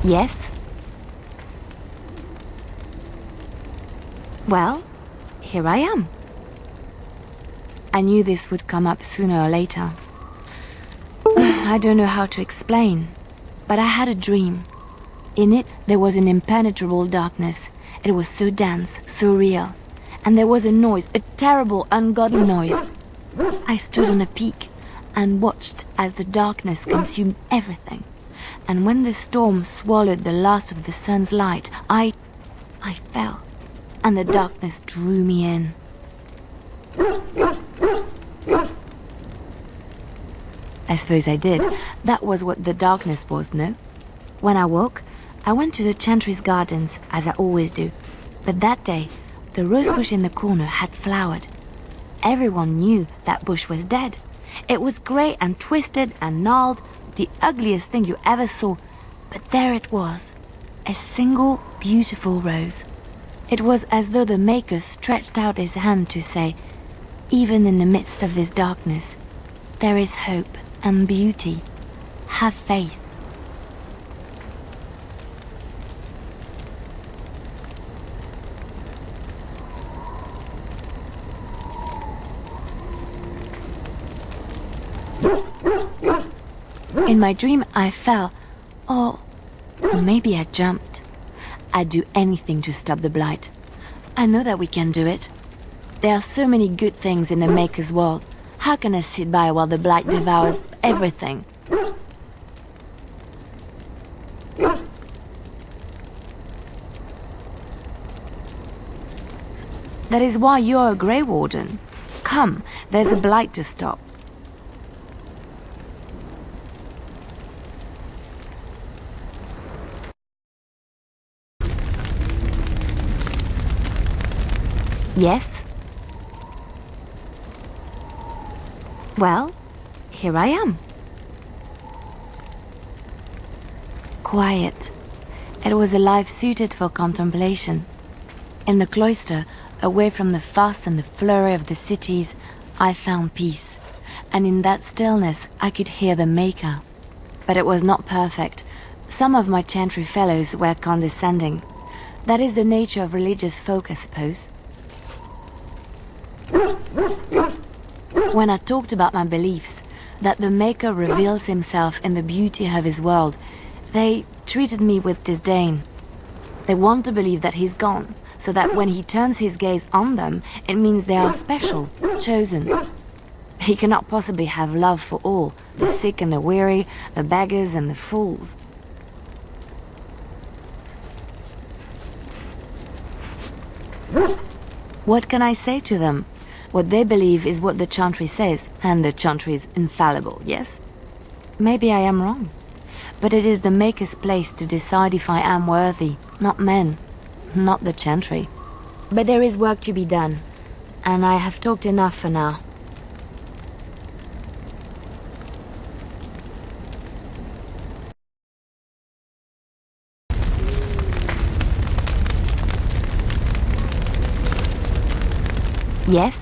Yes? Well, here I am. I knew this would come up sooner or later. I don't know how to explain, but I had a dream. In it, there was an impenetrable darkness. It was so dense, so real. And there was a noise, a terrible, ungodly noise. I stood on a peak and watched as the darkness consumed everything. And when the storm swallowed the last of the sun's light, I fell, and the darkness drew me in. I suppose I did. That was what the darkness was, no? When I woke, I went to the Chantry's gardens, as I always do. But that day, the rosebush in the corner had flowered. Everyone knew that bush was dead. It was grey and twisted and gnarled, the ugliest thing you ever saw. But there it was, a single beautiful rose. It was as though the Maker stretched out his hand to say, even in the midst of this darkness, there is hope and beauty. Have faith. In my dream, I fell, or maybe I jumped. I'd do anything to stop the blight. I know that we can do it. There are so many good things in the Maker's world. How can I sit by while the blight devours everything? That is why you're a Grey Warden. Come, there's a blight to stop. Yes? Well, here I am. Quiet. It was a life suited for contemplation. In the cloister, away from the fuss and the flurry of the cities, I found peace. And in that stillness, I could hear the Maker. But it was not perfect. Some of my Chantry fellows were condescending. That is the nature of religious folk, I suppose. When I talked about my beliefs, that the Maker reveals himself in the beauty of his world, they treated me with disdain. They want to believe that he's gone, so that when he turns his gaze on them, it means they are special, chosen. He cannot possibly have love for all, the sick and the weary, the beggars and the fools. What can I say to them? What they believe is what the Chantry says, and the Chantry is infallible, yes? Maybe I am wrong. But it is the Maker's place to decide if I am worthy, not men, not the Chantry. But there is work to be done, and I have talked enough for now. Yes?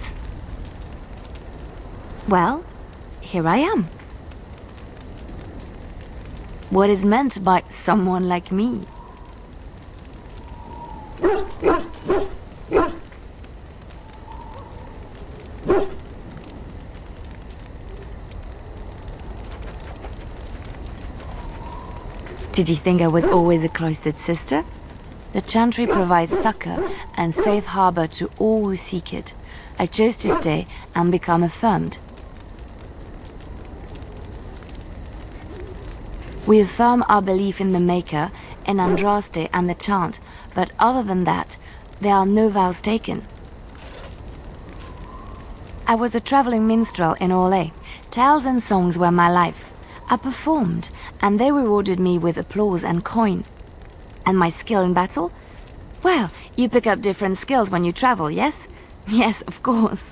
Well, here I am. What is meant by someone like me? Did you think I was always a cloistered sister? The Chantry provides succor and safe harbor to all who seek it. I chose to stay and become affirmed. We affirm our belief in the Maker, in Andraste and the chant, but other than that, there are no vows taken. I was a traveling minstrel in Orlais. Tales and songs were my life. I performed, and they rewarded me with applause and coin. And my skill in battle? Well, you pick up different skills when you travel, yes? Yes, of course.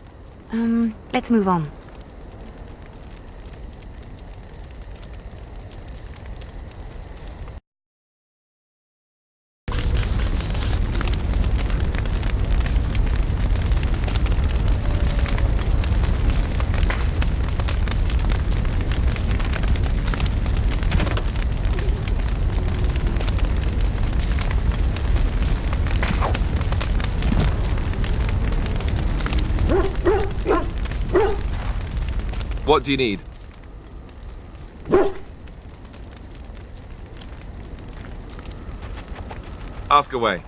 Let's move on. What do you need? Ask away.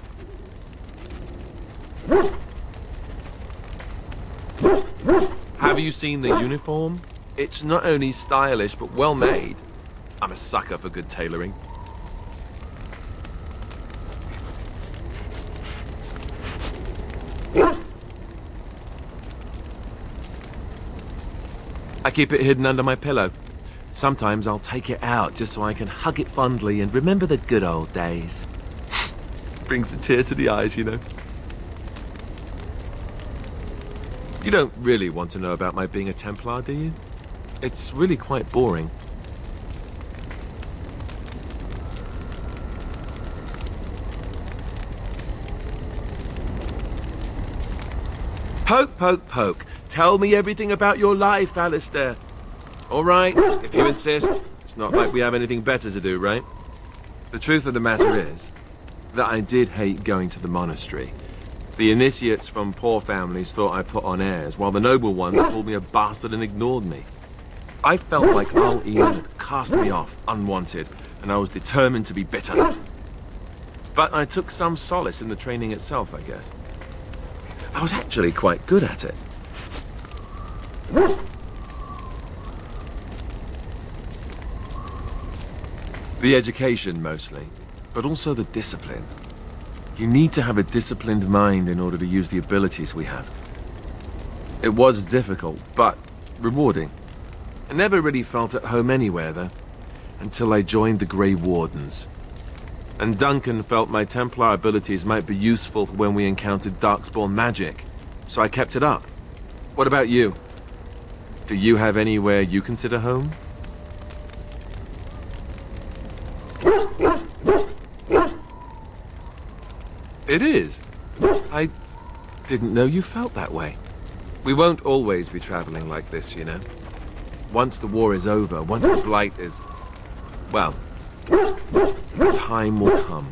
Have you seen the uniform? It's not only stylish, but well made. I'm a sucker for good tailoring. I keep it hidden under my pillow. Sometimes I'll take it out just so I can hug it fondly and remember the good old days. Brings a tear to the eyes, you know. You don't really want to know about my being a Templar, do you? It's really quite boring. Poke, poke, poke. Tell me everything about your life, Alistair. All right, if you insist. It's not like we have anything better to do, right? The truth of the matter is that I did hate going to the monastery. The initiates from poor families thought I put on airs, while the noble ones called me a bastard and ignored me. I felt like Al Ian had cast me off, unwanted, and I was determined to be bitter. But I took some solace in the training itself, I guess. I was actually quite good at it. The education, mostly, but also the discipline. You need to have a disciplined mind in order to use the abilities we have. It was difficult, but rewarding. I never really felt at home anywhere, though, until I joined the Grey Wardens. And Duncan felt my Templar abilities might be useful for when we encountered Darkspawn magic, so I kept it up. What about you? Do you have anywhere you consider home? It is. I didn't know you felt that way. We won't always be traveling like this, you know. Once the war is over, once the Blight is... well, a time will come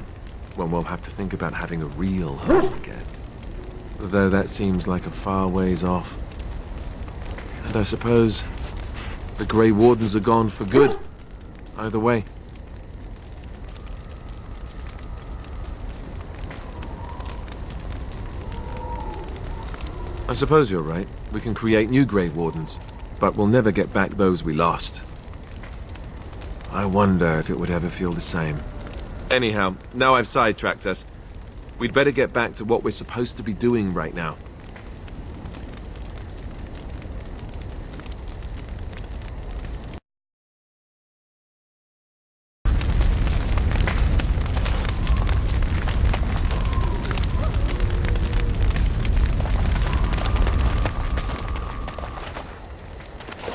when we'll have to think about having a real home again. Though that seems like a far ways off. And I suppose the Grey Wardens are gone for good. Either way. I suppose you're right. We can create new Grey Wardens, but we'll never get back those we lost. I wonder if it would ever feel the same. Anyhow, now I've sidetracked us. We'd better get back to what we're supposed to be doing right now.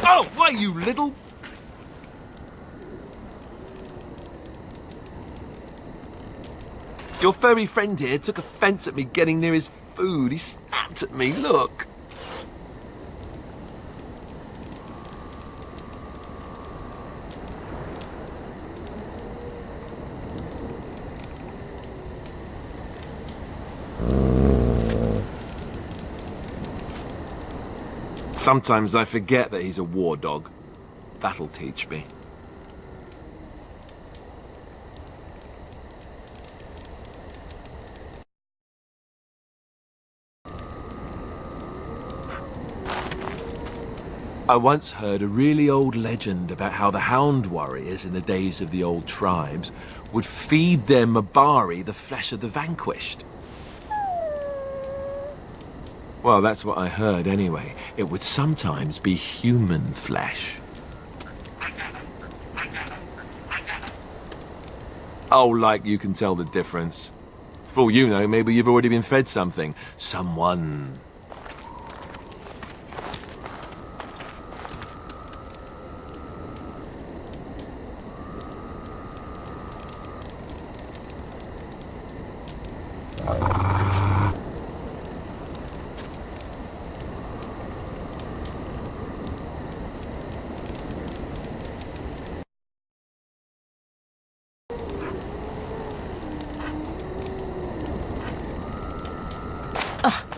Oh, why, you little... Your furry friend here took offense at me getting near his food. He snapped at me, look. Sometimes I forget that he's a war dog. That'll teach me. I once heard a really old legend about how the Hound warriors in the days of the old tribes would feed their Mabari the flesh of the vanquished. Well, that's what I heard anyway. It would sometimes be human flesh. Oh, like you can tell the difference. For all you know, maybe you've already been fed something. Someone.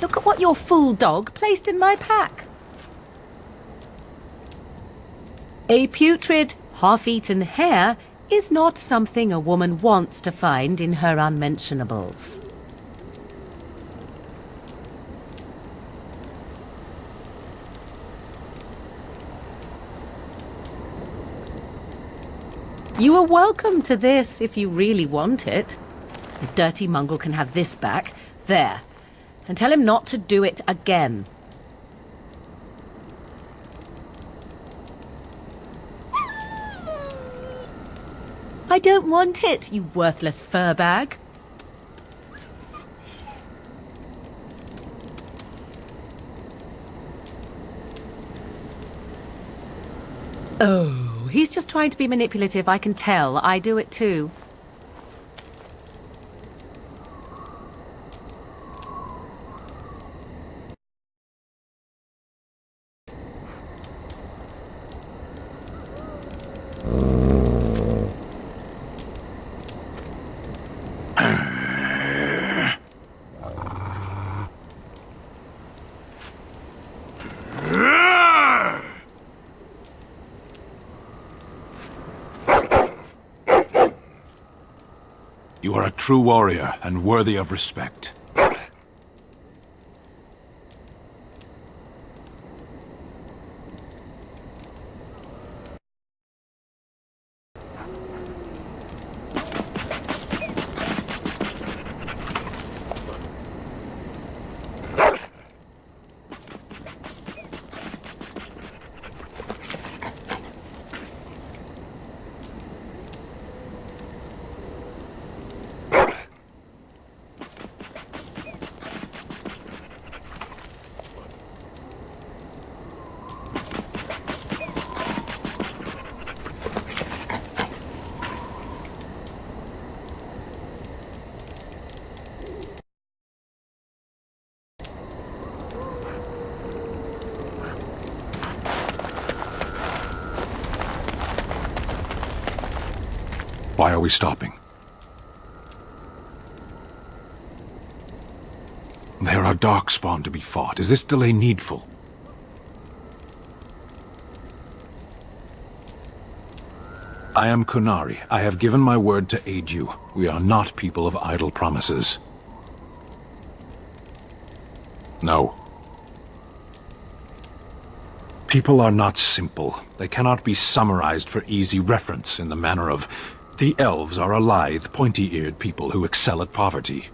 Look at what your fool dog placed in my pack. A putrid, half-eaten hare is not something a woman wants to find in her unmentionables. You are welcome to this if you really want it. The dirty mongrel can have this back. There. And tell him not to do it again. I don't want it, you worthless fur bag. Oh, he's just trying to be manipulative, I can tell. I do it too. You are a true warrior and worthy of respect. Why are we stopping? There are darkspawn to be fought. Is this delay needful? I am Kunari. I have given my word to aid you. We are not people of idle promises. No. People are not simple. They cannot be summarized for easy reference in the manner of the elves are a lithe, pointy-eared people who excel at poverty.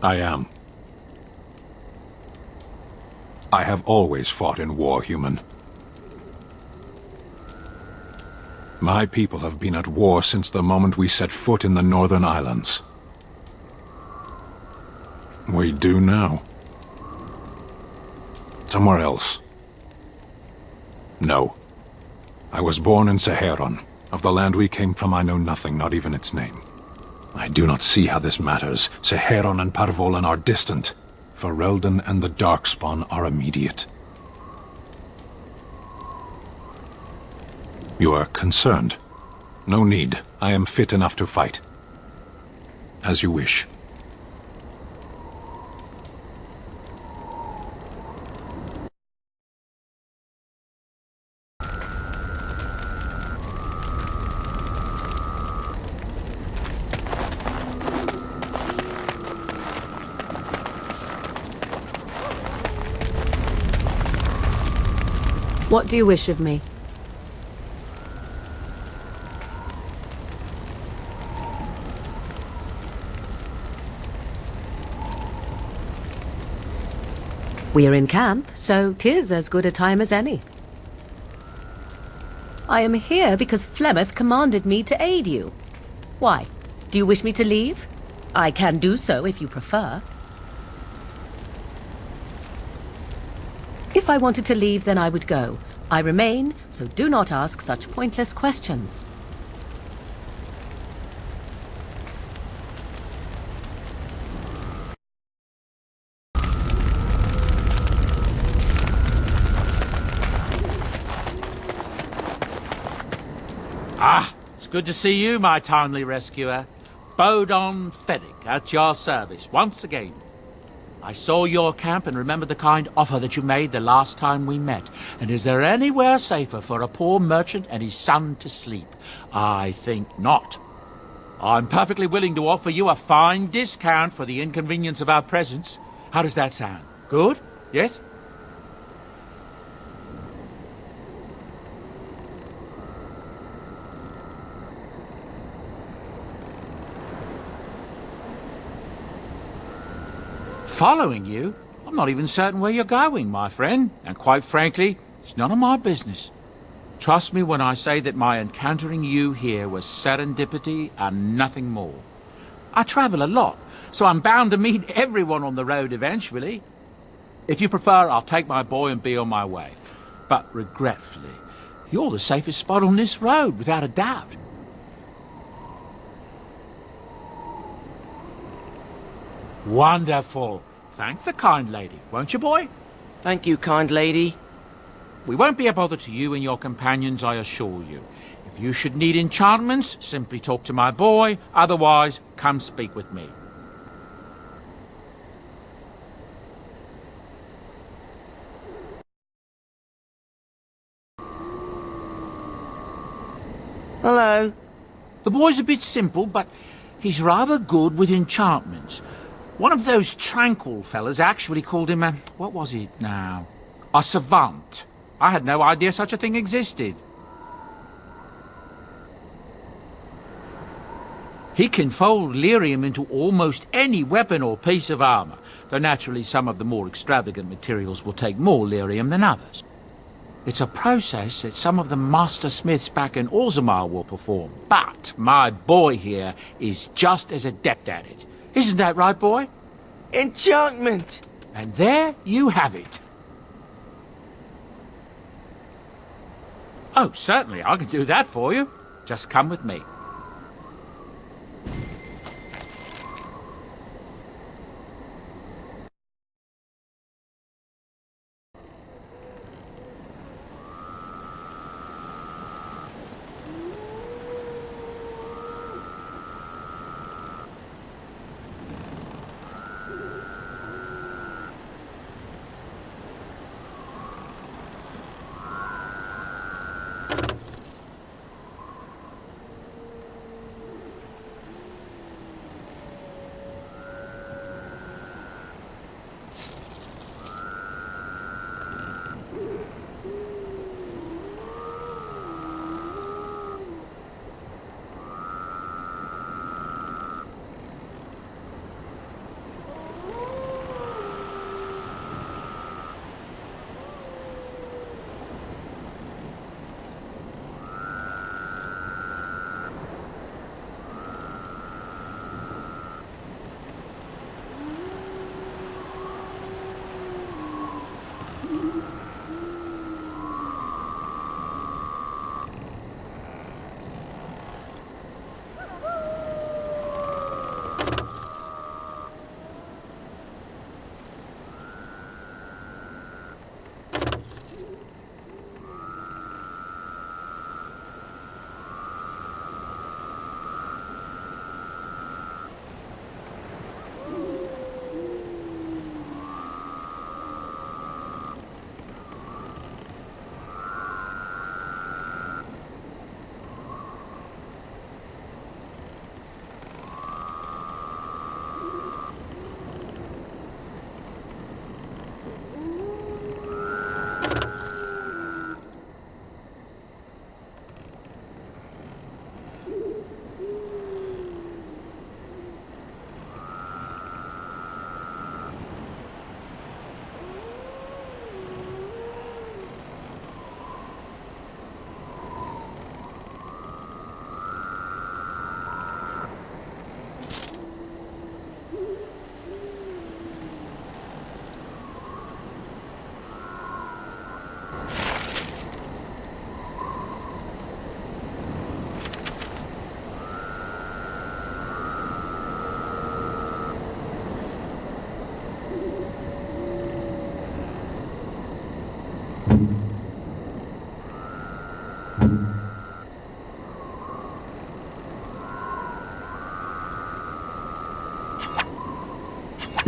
I am. I have always fought in war, human. My people have been at war since the moment we set foot in the Northern Islands. We do now. Somewhere else. No. I was born in Seheron. Of the land we came from, I know nothing, not even its name. I do not see how this matters. Seheron and Parvolan are distant. Ferelden and the Darkspawn are immediate. You are concerned. No need. I am fit enough to fight. As you wish. What do you wish of me? We are in camp, so 'tis as good a time as any. I am here because Flemeth commanded me to aid you. Why? Do you wish me to leave? I can do so if you prefer. If I wanted to leave, then I would go. I remain, so do not ask such pointless questions. Ah, it's good to see you, my timely rescuer. Bodon Feddick, at your service, once again. I saw your camp and remembered the kind offer that you made the last time we met. And is there anywhere safer for a poor merchant and his son to sleep? I think not. I'm perfectly willing to offer you a fine discount for the inconvenience of our presence. How does that sound? Good? Yes? Following you? I'm not even certain where you're going, my friend. And quite frankly, it's none of my business. Trust me when I say that my encountering you here was serendipity and nothing more. I travel a lot, so I'm bound to meet everyone on the road eventually. If you prefer, I'll take my boy and be on my way. But regretfully, you're the safest spot on this road, without a doubt. Wonderful. Thank the kind lady, won't you, boy? Thank you, kind lady. We won't be a bother to you and your companions, I assure you. If you should need enchantments, simply talk to my boy. Otherwise, come speak with me. Hello. The boy's a bit simple, but he's rather good with enchantments. One of those tranquil fellas actually called him a... what was it now? A savant. I had no idea such a thing existed. He can fold lyrium into almost any weapon or piece of armor, though naturally some of the more extravagant materials will take more lyrium than others. It's a process that some of the master smiths back in Orzammar will perform, but my boy here is just as adept at it. Isn't that right, boy? Enchantment! And there you have it. Oh, certainly, I can do that for you. Just come with me.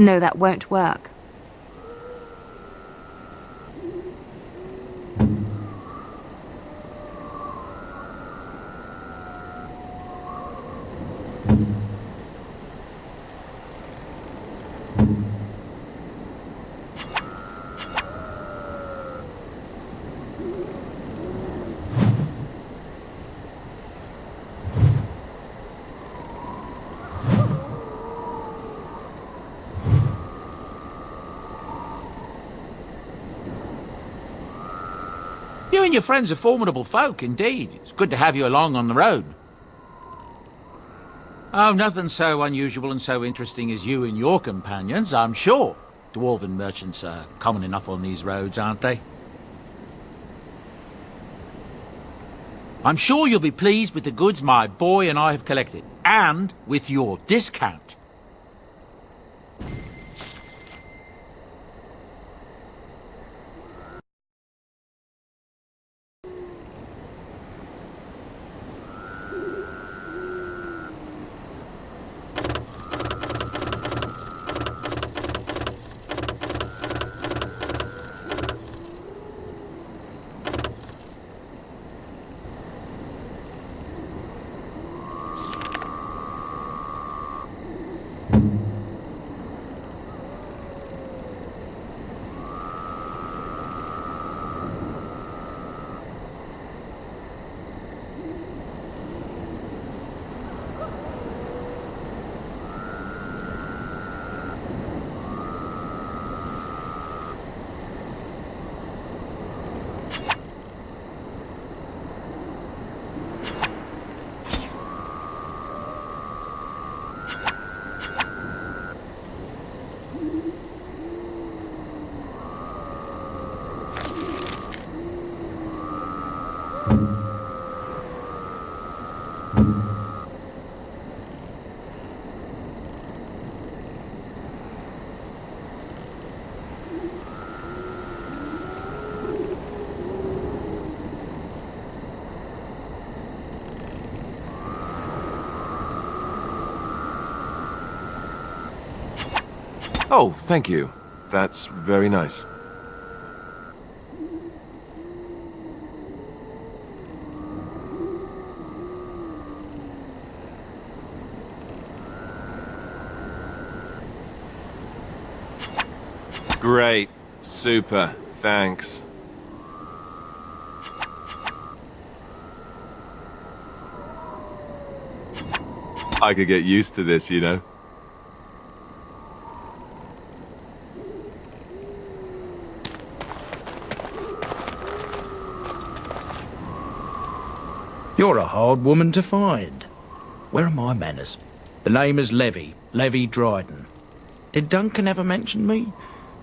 No, that won't work. You and your friends are formidable folk, indeed. It's good to have you along on the road. Oh, nothing so unusual and so interesting as you and your companions, I'm sure. Dwarven merchants are common enough on these roads, aren't they? I'm sure you'll be pleased with the goods my boy and I have collected, and with your discount. Oh, thank you. That's very nice. Great. Super. Thanks. I could get used to this, you know. You're a hard woman to find. Where are my manners? The name is Levy, Levy Dryden. Did Duncan ever mention me?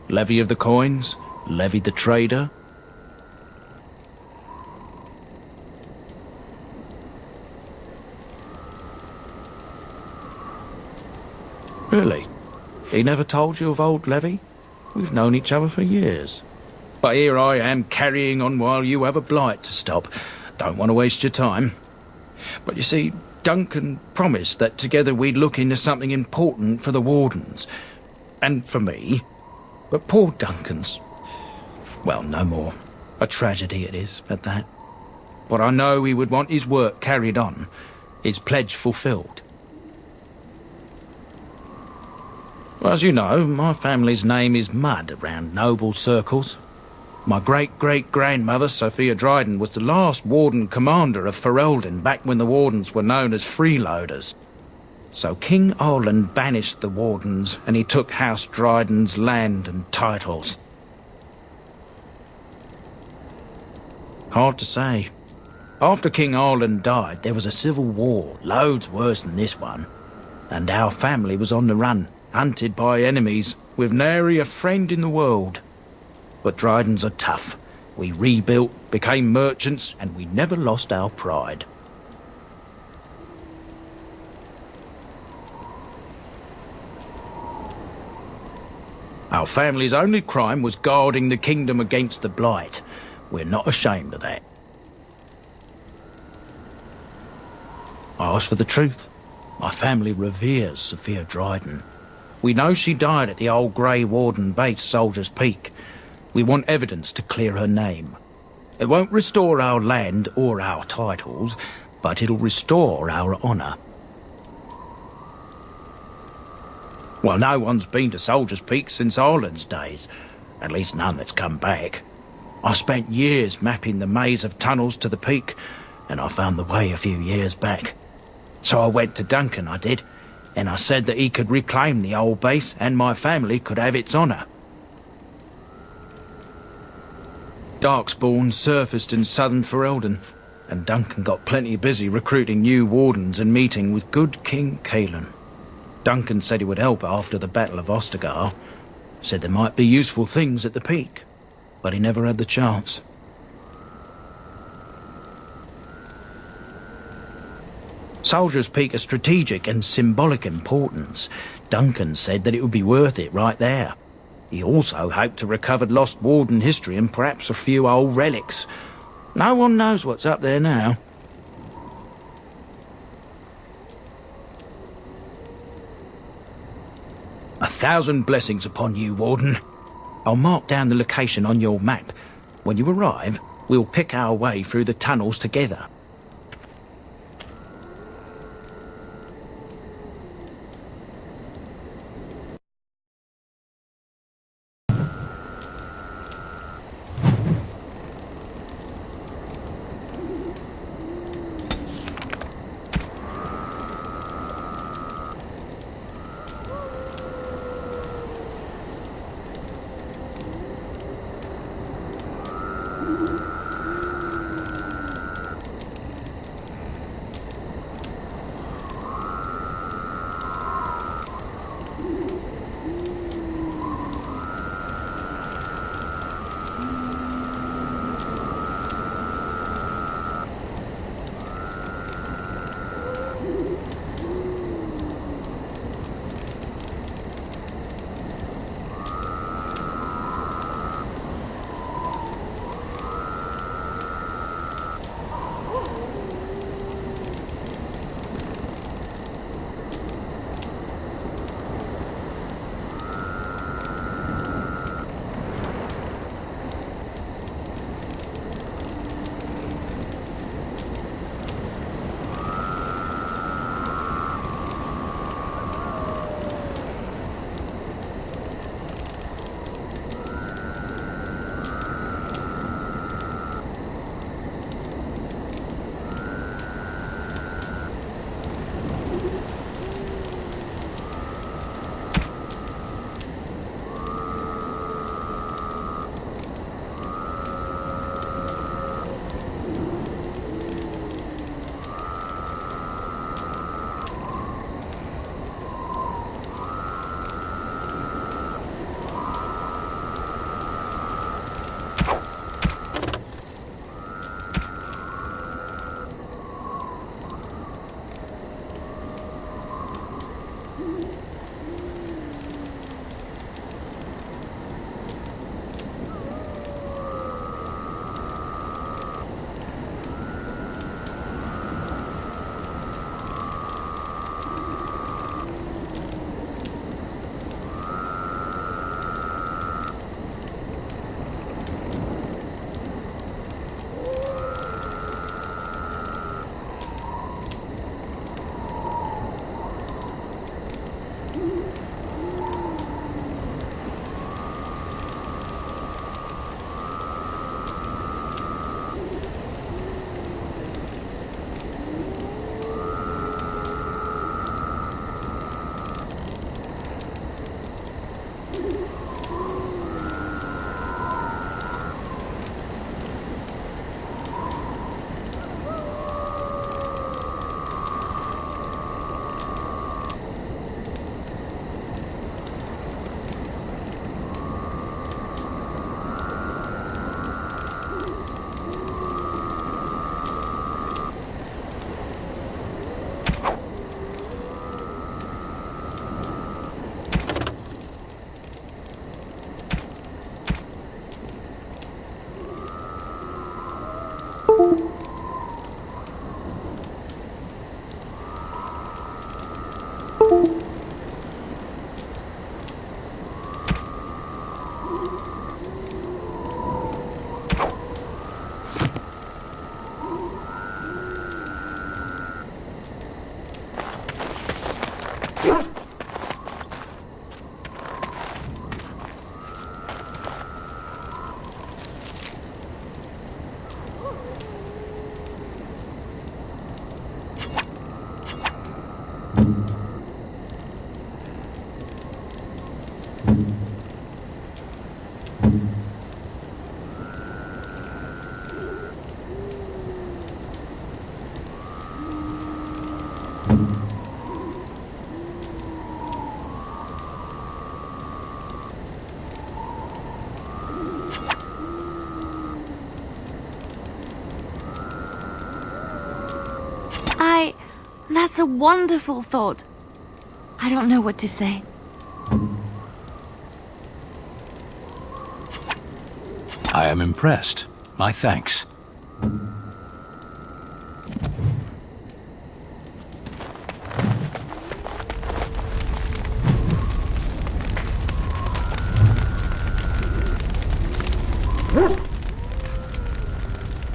Levy of the coins? Levy the trader? Really? He never told you of old Levy? We've known each other for years. But here I am carrying on while you have a blight to stop. Don't want to waste your time. But you see, Duncan promised that together we'd look into something important for the Wardens. And for me. But poor Duncan's... well, no more. A tragedy it is, at that. But I know he would want his work carried on. His pledge fulfilled. Well, as you know, my family's name is mud around noble circles. My great-great-grandmother, Sophia Dryden, was the last Warden commander of Ferelden back when the Wardens were known as freeloaders. So King Arland banished the Wardens and he took House Dryden's land and titles. Hard to say. After King Arland died, there was a civil war, loads worse than this one. And our family was on the run, hunted by enemies, with nary a friend in the world. But Drydens are tough. We rebuilt, became merchants, and we never lost our pride. Our family's only crime was guarding the kingdom against the blight. We're not ashamed of that. I ask for the truth. My family reveres Sophia Dryden. We know she died at the old Grey Warden base, Soldier's Peak. We want evidence to clear her name. It won't restore our land or our titles, but it'll restore our honour. Well, no one's been to Soldier's Peak since Ireland's days. At least none that's come back. I spent years mapping the maze of tunnels to the peak, and I found the way a few years back. So I went to Duncan, I did, and I said that he could reclaim the old base and my family could have its honour. Darkspawn surfaced in southern Ferelden, and Duncan got plenty busy recruiting new wardens and meeting with good King Cailan. Duncan said he would help after the Battle of Ostagar. Said there might be useful things at the peak, but he never had the chance. Soldier's Peak is strategic and symbolic importance. Duncan said that it would be worth it right there. He also hoped to recover lost warden history and perhaps a few old relics. No one knows what's up there now. A thousand blessings upon you, Warden. I'll mark down the location on your map. When you arrive, we'll pick our way through the tunnels together. That's a wonderful thought. I don't know what to say. I am impressed. My thanks.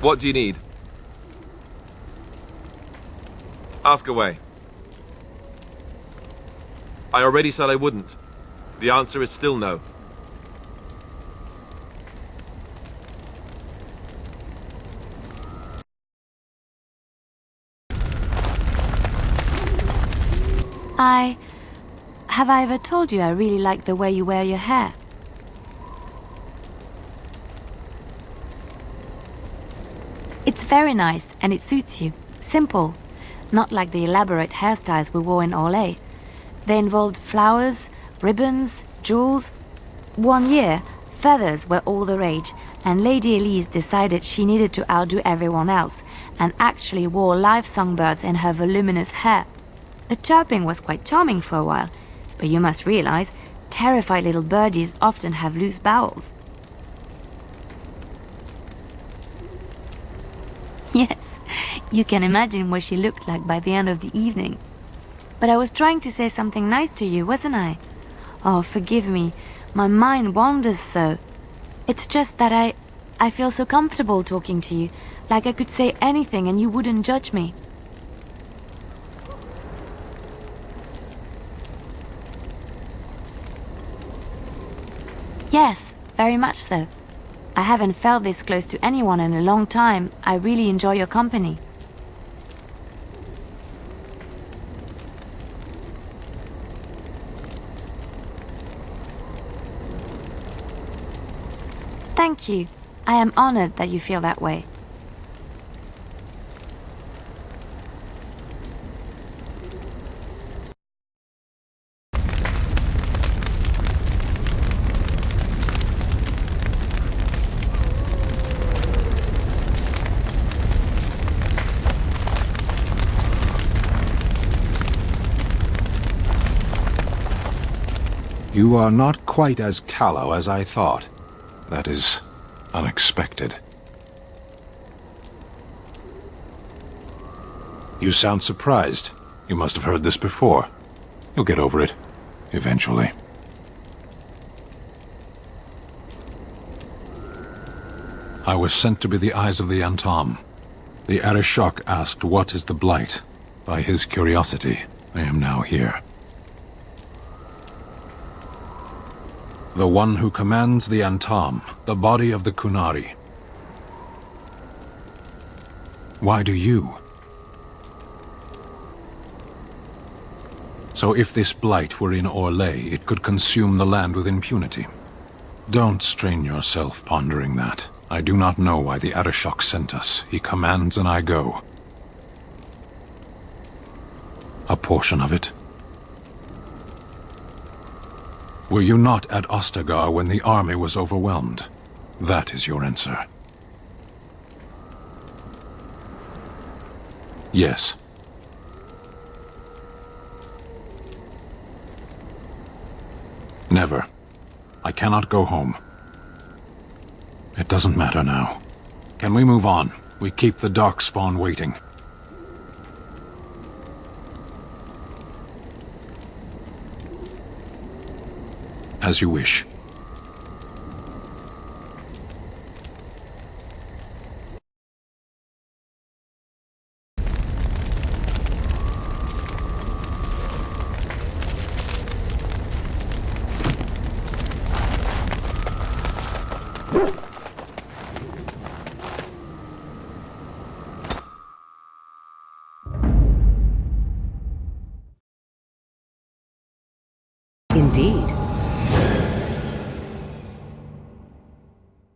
What do you need? Ask away. I already said I wouldn't. The answer is still no. Have I ever told you I really like the way you wear your hair? It's very nice and it suits you. Simple. Not like the elaborate hairstyles we wore in Orlais. They involved flowers, ribbons, jewels. One year, feathers were all the rage, and Lady Elise decided she needed to outdo everyone else, and actually wore live songbirds in her voluminous hair. The chirping was quite charming for a while, but you must realize, terrified little birdies often have loose bowels. Yes, you can imagine what she looked like by the end of the evening. But I was trying to say something nice to you, wasn't I? Oh, forgive me. My mind wanders so. It's just that I feel so comfortable talking to you, like I could say anything and you wouldn't judge me. Yes, very much so. I haven't felt this close to anyone in a long time. I really enjoy your company. Thank you. I am honored that you feel that way. You are not quite as callow as I thought. That is unexpected. You sound surprised. You must have heard this before. You'll get over it, eventually. I was sent to be the eyes of the Antam. The Arishok asked what is the Blight. By his curiosity, I am now here. The one who commands the Antam, the body of the Kunari. Why do you? So if this blight were in Orlais, it could consume the land with impunity. Don't strain yourself pondering that. I do not know why the Arishok sent us. He commands and I go. A portion of it. Were you not at Ostagar when the army was overwhelmed? That is your answer. Yes. Never. I cannot go home. It doesn't matter now. Can we move on? We keep the Darkspawn waiting. As you wish. Indeed.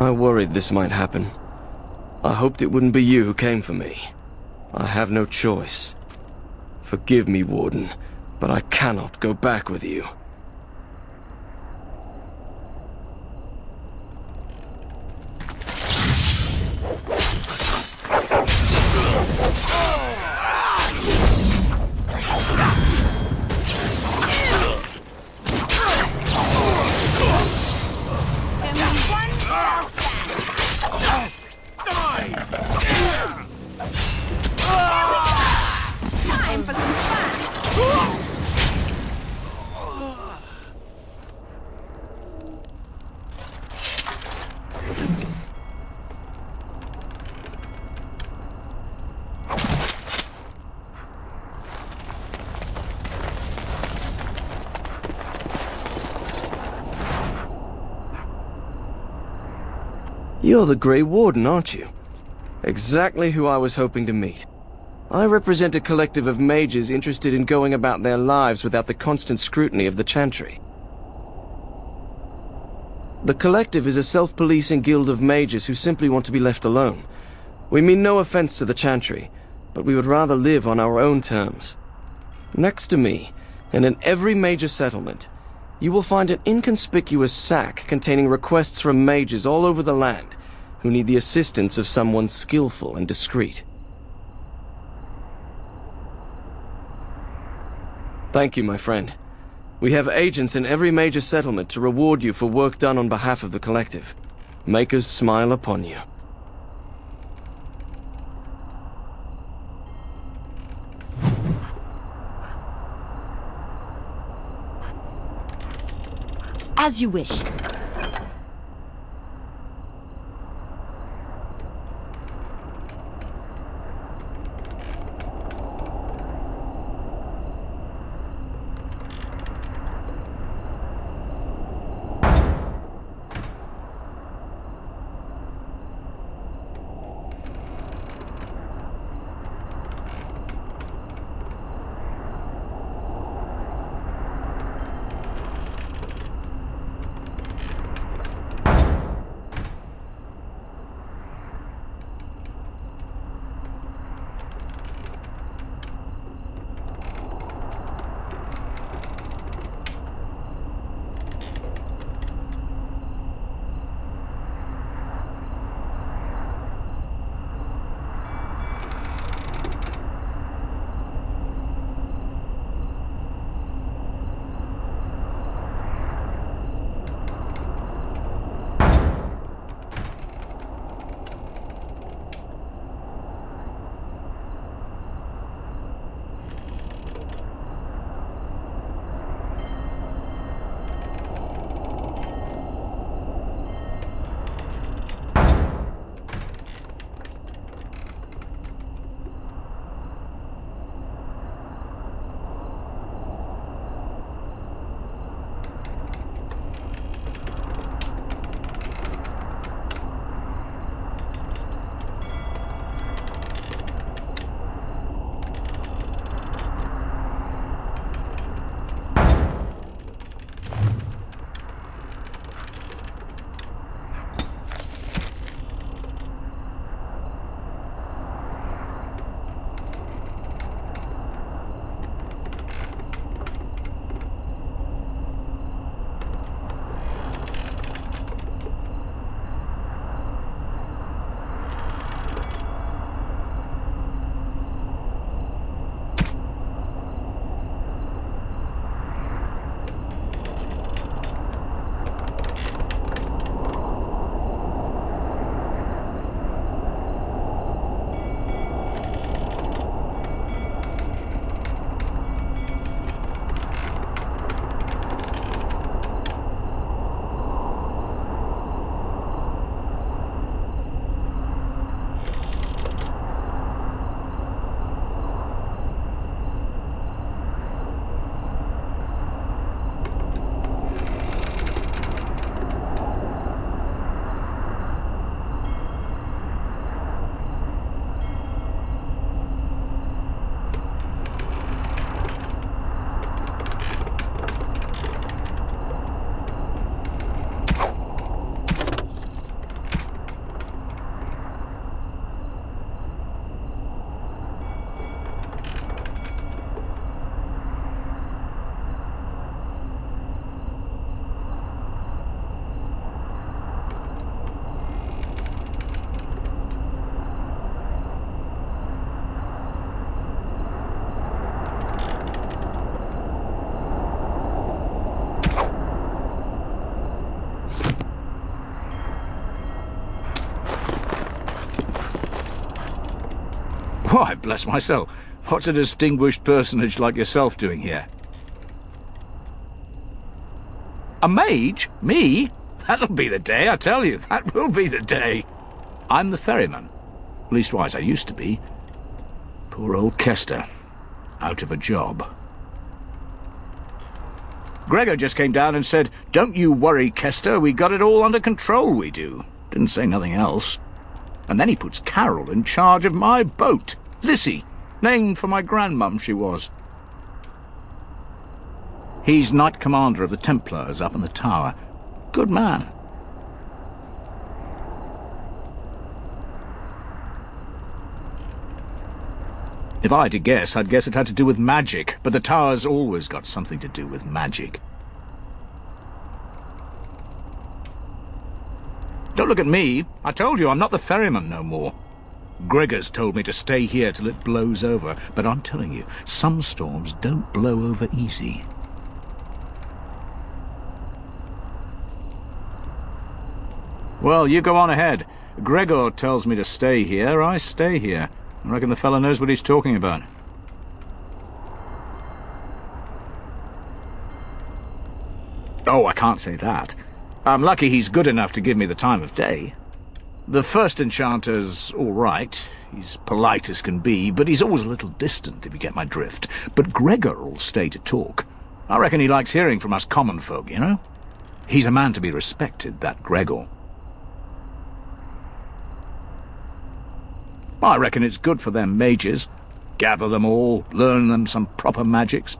I worried this might happen. I hoped it wouldn't be you who came for me. I have no choice. Forgive me, Warden, but I cannot go back with you. You're the Grey Warden, aren't you? Exactly who I was hoping to meet. I represent a collective of mages interested in going about their lives without the constant scrutiny of the Chantry. The collective is a self-policing guild of mages who simply want to be left alone. We mean no offense to the Chantry, but we would rather live on our own terms. Next to me, and in every major settlement, you will find an inconspicuous sack containing requests from mages all over the land who need the assistance of someone skillful and discreet. Thank you, my friend. We have agents in every major settlement to reward you for work done on behalf of the collective. Make us smile upon you. As you wish. Why, bless my soul, what's a distinguished personage like yourself doing here? A mage? Me? That'll be the day, I tell you. That will be the day. I'm the ferryman. Leastwise, I used to be. Poor old Kester. Out of a job. Gregor just came down and said, "Don't you worry, Kester, we got it all under control, we do." Didn't say nothing else. And then he puts Carol in charge of my boat. Lissy, named for my grandmum she was. He's Knight Commander of the Templars up in the tower. Good man. If I had to guess, I'd guess it had to do with magic, but the tower's always got something to do with magic. Don't look at me. I told you I'm not the ferryman no more. Gregor's told me to stay here till it blows over, but I'm telling you, some storms don't blow over easy. Well, you go on ahead. Gregor tells me to stay here, I stay here. I reckon the fella knows what he's talking about. Oh, I can't say that. I'm lucky he's good enough to give me the time of day. The first enchanter's all right. He's polite as can be, but he's always a little distant, if you get my drift. But Gregor'll stay to talk. I reckon he likes hearing from us common folk, you know? He's a man to be respected, that Gregor. I reckon it's good for them mages. Gather them all, learn them some proper magics.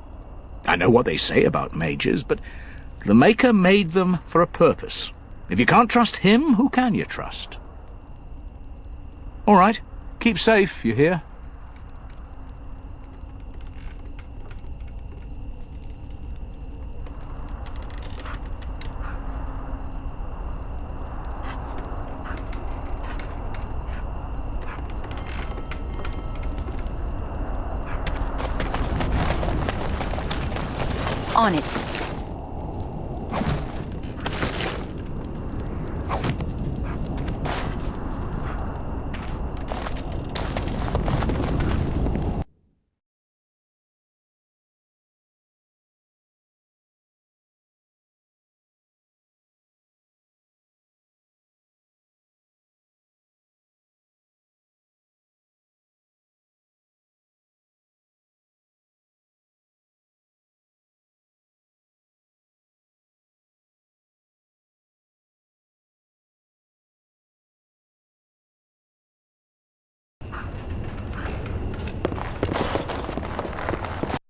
I know what they say about mages, but the Maker made them for a purpose. If you can't trust him, who can you trust? All right, keep safe, you hear? On it.